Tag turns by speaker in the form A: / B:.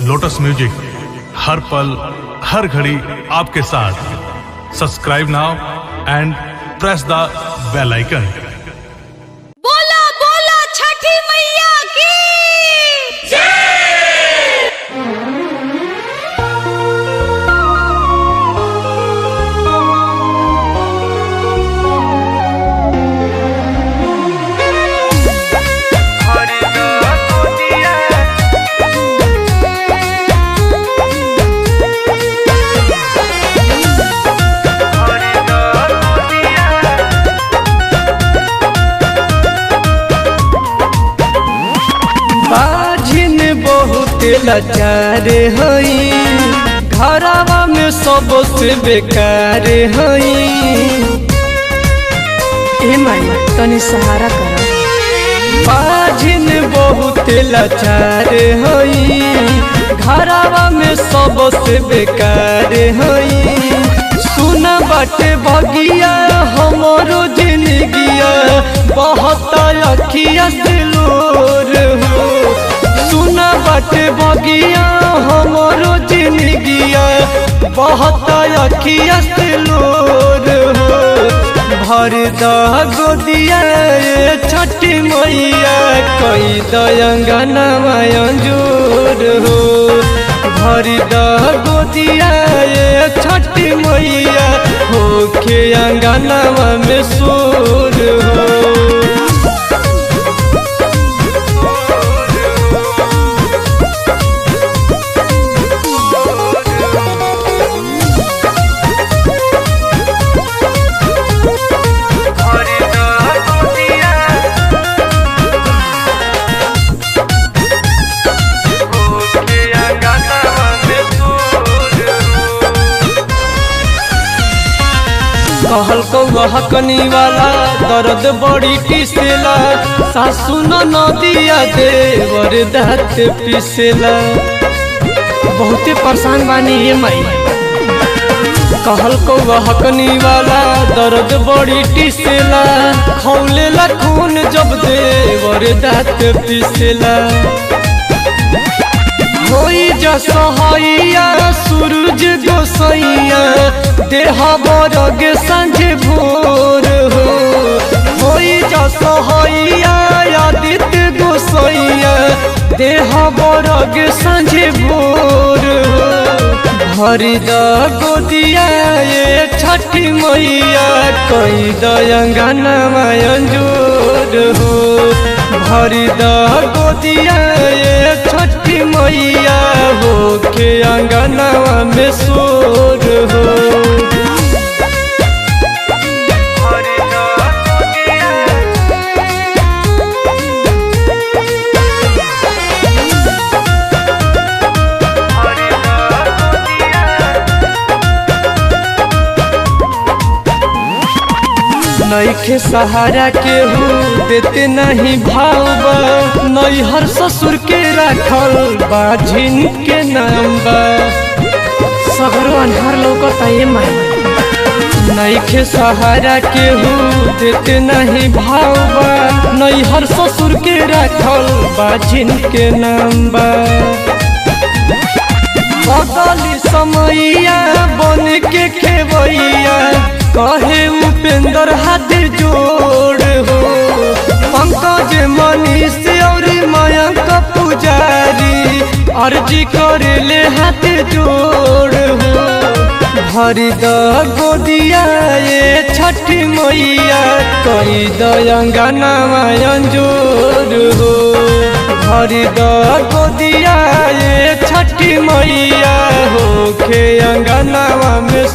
A: Lotus music हर पल हर घड़ी आपके साथ। Subscribe now and press the bell icon.
B: बोला बोला छठी मैया की
C: बाझिन बहुत लाचार हई, घरवा में सबसे बेकार हई।
D: ए माई तनी सहारा कर।
C: बाझिन बहुत लाचार हई, घरवा में सबसे बेकार हई। सुन बाटे बगिया हमारो जिंदगिया, बहुत अखिया से लोर हो। सुन बाटे बगिया हमारो जिंदगिया, बहुत अखिया से लोर हो। भर द गोदिया छठी मैया, कई दयंगनवा अंजूर हो। भर द गोदिया छठी मैया, होके अंगनवा में सोर हो। कहल कहकनी वाला दर्द बड़ी किसेला, सासू नदिया देवर दाँत पिसेला।
D: बहुते परेशान बानी ये माई।
C: कहल कहकनी वाला दर्द बड़ी टिसेला, खौलेला खून जब देवर दाँत पिसेला। होई जसहैया सूरज गोसैया, देह बरग संझे भोर हो। होई जसहैया आदित्य गोसैया, देह बरग संझे भोर हो। भर द गोदिया छठी मैया, कई दयंगनवा अंजूर हो। भर द गोदिया छठी मैया, होके अंगनवा में सोर हो। नईखे सहारा केहू देते नहीं भावबा, नैहर ससुर के रखल बाझिन के नाम बा।
D: सगरो अन्हार लौकता ये माई।
C: नईखे सहारा केहू देते नहीं भावबा, नैहर ससुर के रखल बाझिन के नाम बा। बदली समैया बन के खेवैया, कहे उपेंद्र हाथ जोड़ हो। पंकज मनीष और मयंक पुजारी, अर्जी करे ले हाथ जोड़ हो। भर द गोदिया छठी मैया, कई दयंगनवा अंजूर हो। भर द गोदिया छठी मैया, होके अंगनवा में